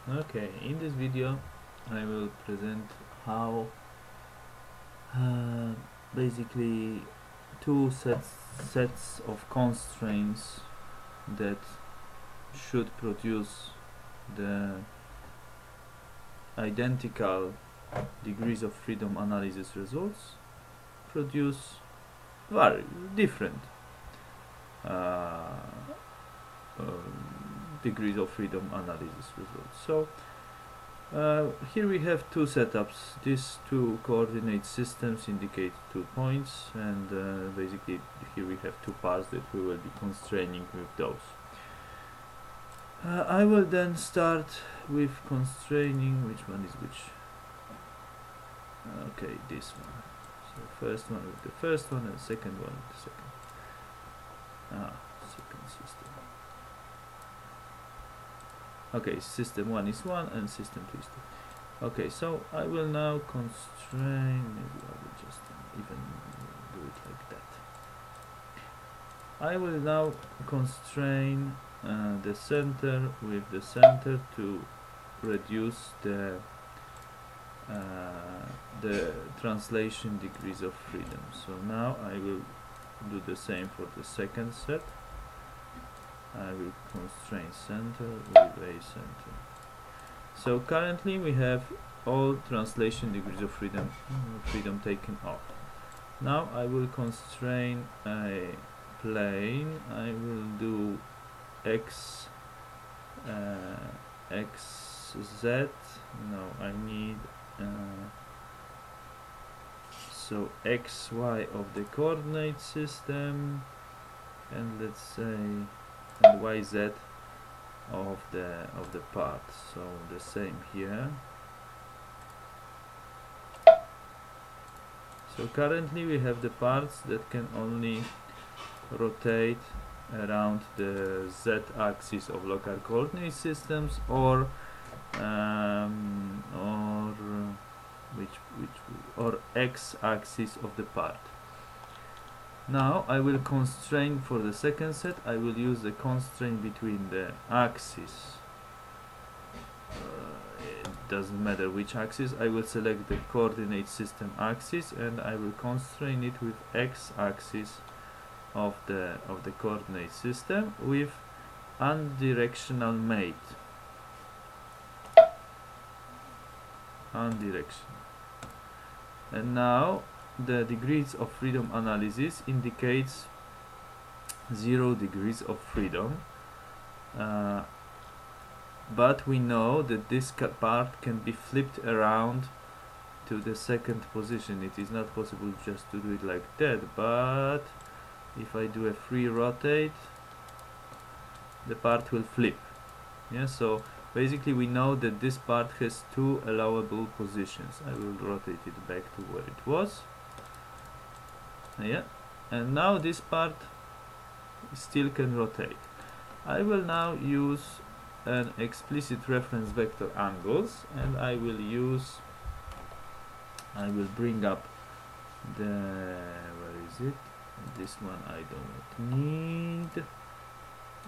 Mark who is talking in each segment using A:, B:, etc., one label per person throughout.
A: Okay, in this video I will present how basically two sets of constraints that should produce the identical degrees of freedom analysis results produce very different uh, degrees of freedom analysis results. So here we have two setups. These two coordinate systems indicate 2 points, and basically here we have two parts that we will be constraining with those. I will then start with constraining, which one is which? Okay, this one. So first one with the first one and second one with the second. Second system. Okay, system 1 is 1 and system 2 is 2. Okay, so I will now constrain, maybe I will just even do it like that. I will now constrain the center with the center to reduce the translation degrees of freedom. So now I will do the same for the second set. I will constrain center with a center. So currently we have all translation degrees of freedom taken off. Now I will constrain a plane. I will do x xz. No, I need so xy of the coordinate system, and let's say and yz of the part. So the same here. So currently we have the parts that can only rotate around the z-axis of local coordinate systems, or x-axis of the part. Now I will constrain for the second set. I will use the constraint between the axis. It doesn't matter which axis. I will select the coordinate system axis and I will constrain it with x-axis of the coordinate system with unidirectional mate. Unidirectional. And now the degrees of freedom analysis indicates 0 degrees of freedom, but we know that this part can be flipped around to the second position. It is not possible just to do it like that, but if I do a free rotate, the part will flip. Yeah, so basically we know that this part has two allowable positions. I will rotate it back to where it was. Yeah, and now this part still can rotate. I will now use an explicit reference vector angles, and I will bring up the, where is it? This one I don't need.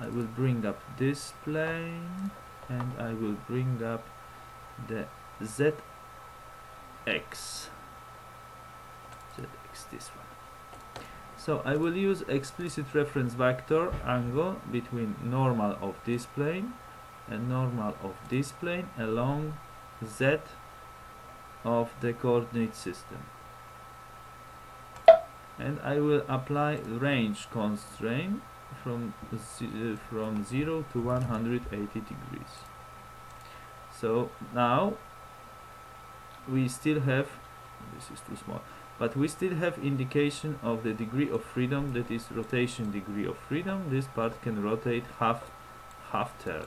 A: I will bring up this plane, and I will bring up the zx, this one. So I will use explicit reference vector angle between normal of this plane and normal of this plane along z of the coordinate system. And I will apply range constraint from 0 to 180 degrees. So now we still have, this is too small, but we still have indication of the degree of freedom, that is rotation degree of freedom. This part can rotate half turn.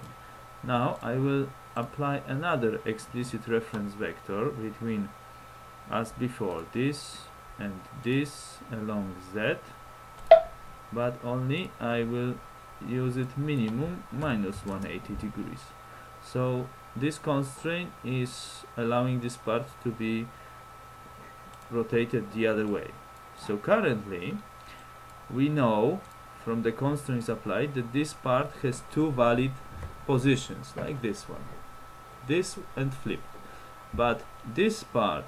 A: Now I will apply another explicit reference vector between, as before, this and this along z, but only I will use it minimum minus 180 degrees. So this constraint is allowing this part to be rotated the other way. So currently we know from the constraints applied that this part has two valid positions, like this one. this and flipped. But this part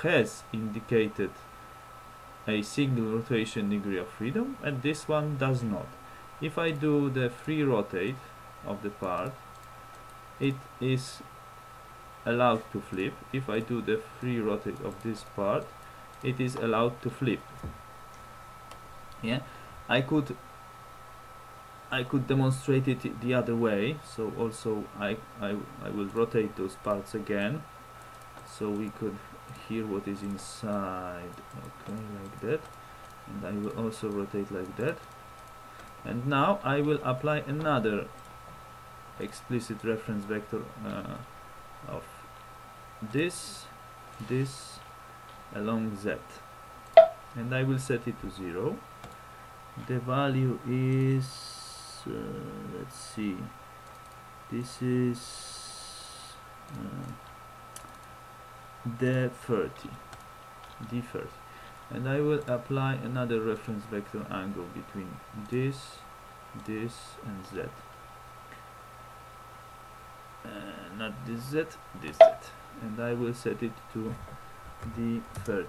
A: has indicated a single rotation degree of freedom, and this one does not. If I do the free rotate of the part, it is allowed to flip. If I do the free rotate of this part, it is allowed to flip. Yeah, I could demonstrate it the other way. So also I will rotate those parts again, so we could hear what is inside. Okay, like that, and I will also rotate like that. And now I will apply another explicit reference vector of this along Z, and I will set it to 0. The value is let's see, this is D30, and I will apply another reference vector angle between this and Z. Not this Z, this Z, and I will set it to D30.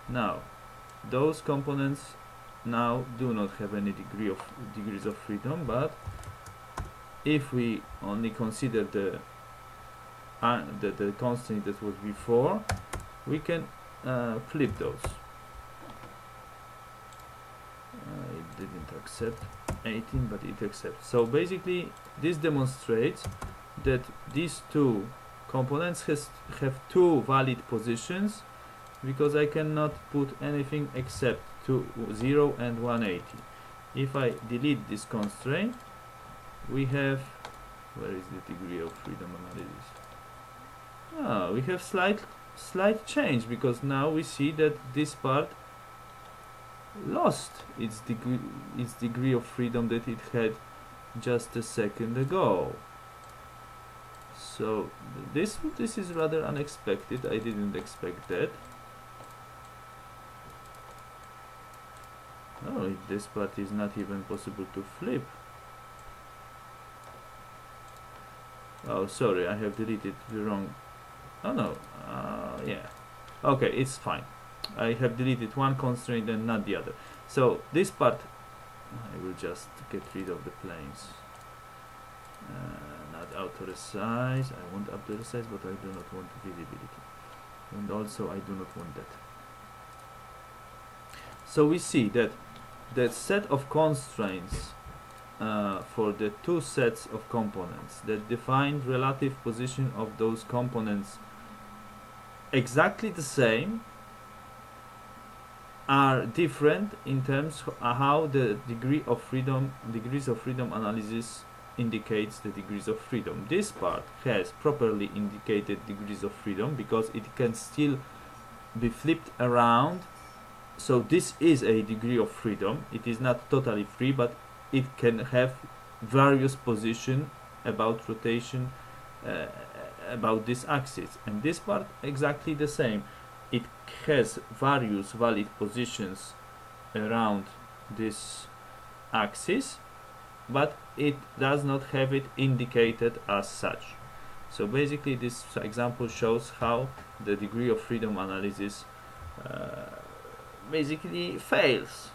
A: Now, those components now do not have any degrees of freedom, but if we only consider the constraint that was before, we can flip those. It didn't accept 18, but it accepts. So basically this demonstrates that these two components have two valid positions, because I cannot put anything except 0 and 180. If I delete this constraint, we have, where is the degree of freedom analysis? We have slight change, because now we see that this part lost its degree of freedom that it had just a second ago. So this is rather unexpected. I didn't expect that. Oh, this part is not even possible to flip. Oh, sorry, I have deleted the wrong. Oh no, yeah. Okay, it's fine. I have deleted one constraint and not the other. So this part, I will just get rid of the planes. Not outer size. I want outer size, but I do not want visibility. And also I do not want that. So we see that the set of constraints for the two sets of components that define relative position of those components exactly the same are different in terms of how the degrees of freedom analysis indicates the degrees of freedom. This part has properly indicated degrees of freedom because it can still be flipped around. So this is a degree of freedom. It is not totally free, but it can have various positions about rotation about this axis. And this part exactly the same. It has various valid positions around this axis, but it does not have it indicated as such. So basically this example shows how the degree of freedom analysis basically fails.